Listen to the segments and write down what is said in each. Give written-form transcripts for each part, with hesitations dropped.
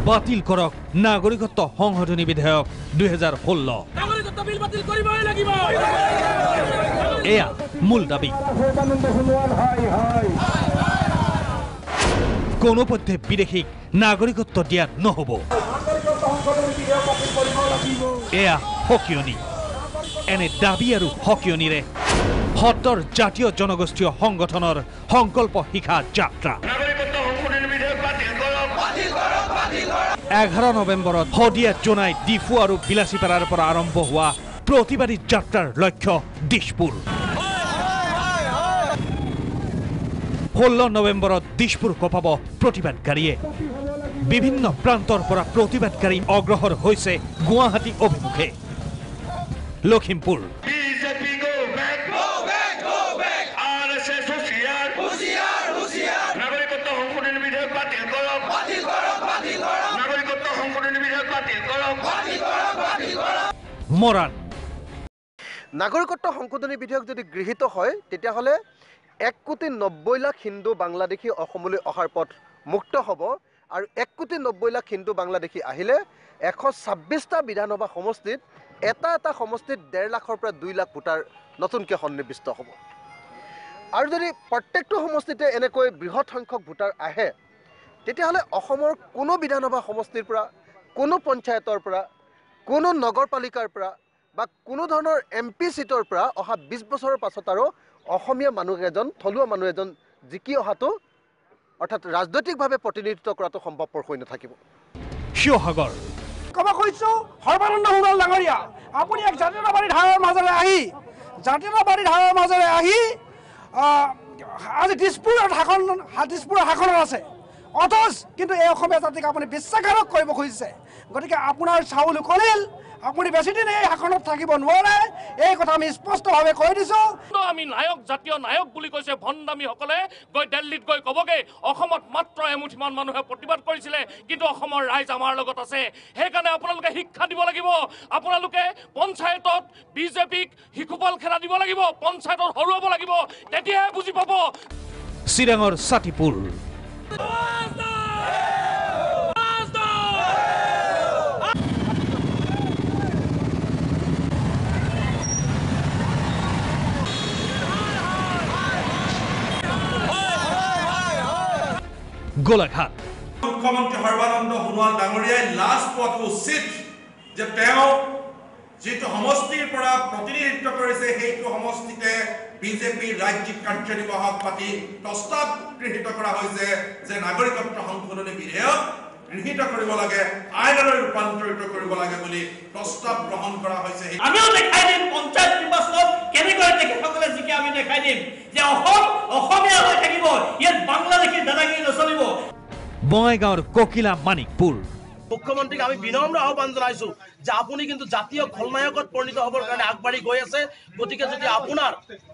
বাতিল কৰক নাগৰিকত্ব সংশোধনী বিধেয়ক 2016 এয়া মূল দাবী কোনোপধ্যে বিদেশীক নাগৰিকত্ব দিয়া নহ'ব এয়া হকিয়নি এনে দাবী আৰু হকিয়নিৰে ৭০ জাতীয় জনগোষ্ঠীয় সংগঠনৰ সংকল্প শিখা যাত্ৰা 11 নৱেম্বৰত শদিয়া জোনাই ডিফু আৰু বিলাসীপাৰাৰ পৰা আৰম্ভ হোৱা প্ৰতিবাদী যাত্ৰাৰ লক্ষ্য দিশপুৰ 16 নৱেম্বৰত দিশপুৰ কপাব প্ৰতিবাদকাৰীয়ে বিভিন্ন প্ৰান্তৰ পৰা প্ৰতিবাদকাৰী অগ্ৰসৰ হৈছে গুৱাহাটী অভিমুখে লখিমপুৰ মৰাণ নাগৰিকত্ব সংশোধনী বিধেয়ক যদি গৃহীত হয় তেতিয়াহ'লে 1,90,00,000 হিন্দু বাংলাদেশী অসমলৈ অহাৰ পথ মুক্ত হ'ব আৰু 1,90,00,000 হিন্দু বাংলাদেশী আহিলে 126টা বিধানসভা সমষ্টিত এটা সমষ্টিত 1.5 লাখৰ পৰা 2 লাখ ভোটাৰ নতুনকৈ সন্নিৱিষ্ট হ'ব আৰু যদি প্ৰত্যেকটো সমষ্টিতে এনেকৈ বৃহৎ সংখ্যক ভোটাৰ আহে তেতিয়াহ'লে অসমৰ কোনো বিধানসভা সমষ্টিৰ পৰা কোনো পঞ্চায়তৰ পৰা কোনো নগৰপালিকাৰ পৰা বা কোনো ধৰণৰ MP সিটৰ পৰা অহা 20 বছৰৰ পাছত আৰু অসমীয়া মানুহ এজন থলুৱা মানুহ এজন জিকি অহাটো অৰ্থাৎ ৰাজনৈতিকভাৱে প্ৰতিনিধিত্ব কৰাটো সম্ভৱপৰ হৈ নাথাকিব শিৱসাগৰ কব কৈছো সৰ্বানন্দ সোণোৱাল ডাঙৰীয়া আপুনি এক জাতীয়তাবাদী ধাৰাৰ মাজেৰে আহি আজি দিছপুৰৰ শাসনত আছে অথচ কিন্তু এই অসমীয়া জাতিক আপুনি বিশ্বাসঘাতক কৰিব খুজিছে গতিকে আপোনাৰ চাউল কলিল আপুনি বেছিদিন এই শাসনত থাকিব নোৱাৰে এই কথা আমি স্পষ্টভাৱে কৈ দিছো আমি নায়ক জাতীয় নায়ক বুলি কৈছে ভণ্ডামীসকলে গৈ দিল্লীত গৈ ক'বগে অসমত মাত্ৰ এমুঠিমান মানুহে প্ৰতিবাদ কৰিছিলে কিন্তু অসমৰ ৰাইজ আমাৰ লগত আছে সেইকাৰণে আপোনালোকে শিক্ষা দিব লাগিব আপোনালোকে পঞ্চায়তত বিজেপিক শিশুপাল খেলা দিব লাগিব পঞ্চায়তত হৰুৱাব লাগিব তেতিয়াহে বুজি পাব চিৰাঙৰ ছাতিপুৰ গোলাঘাট মুখ্যমন্ত্ৰী সৰ্বানন্দ সোণোৱাল ডাঙৰীয়াই লাজ পোৱাটো উচিত যে তেওঁ যিটো সমষ্টিৰ পৰা প্ৰতিনিধিত্ব কৰিছে সেইটো সমষ্টিতে বিজেপি ৰাজ্যিক কাৰ্যনিৰ্বাহক পাতি প্ৰস্তাৱ গৃহীত কৰা হৈছে যে নাগৰিকত্ব সংশোধনী বিধেয়ক গৃহীত কৰিব লাগে আইনলৈ ৰূপান্তৰিত কৰিব লাগে বুলি প্ৰস্তাৱ গ্ৰহণ কৰা হৈছে আমিও দেখাই দিম পঞ্চায়ত নিৰ্বাচনত কেনেকৈ তেখেতসকলে জিকে আমি দেখাই দিম যে অসমীয়া হৈ থাকিব ইয়াত বাংলাদেশী দাদাগিৰি নচলিব বঙাইগাঁৱৰ ককিলা মানিকপুৰ মুখ্যমন্ত্ৰীক আমি বিনম্ৰ আহ্বান জনাইছো যে আপুনি কিন্তু জাতীয় খলনায়কত পৰিণত হ'বৰ কাৰণে আগবাঢ়ি গৈ আছে গতিকে যদি আপোনাৰ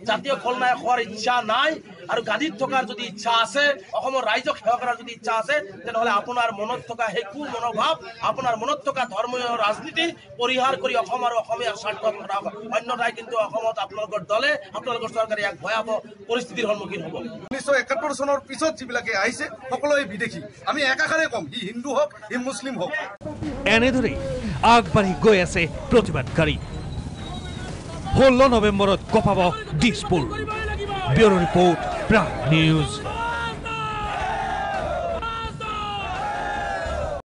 জাতীয় খলনায়ক হোৱাৰ ইচ্ছা নাই আৰু গাদীত থকাৰ যদি ইচ্ছা আছে অসমৰ ৰাইজক সেৱা কৰাৰ যদি ইচ্ছা আছে তেনেহ'লে আপোনাৰ মনত থকা সেই কু মনোভাৱ আপোনাৰ মনত থকা ধৰ্মীয় ৰাজনীতি পৰিহাৰ কৰি অসম আৰু অসমীয়াৰ স্বাৰ্থত ৰাখক অন্যথাই কিন্তু অসমত আপোনালোকৰ দলে আপোনালোকৰ চৰকাৰে এক ভয়াৱহ পৰিস্থিতিৰ সন্মুখীন হ'ব 1971 চনৰ পিছত যিবিলাকে আহিছে সকলোৱে বিদেশী আমি একাষাৰে কম ই হিন্দু হওক ই মুছলিম হওক এনেদৰে আগবাঢ়ি গৈ আছে প্ৰতিবাদকাৰী 16 নৱেম্বৰত কপাব Dispur bureau report Prag news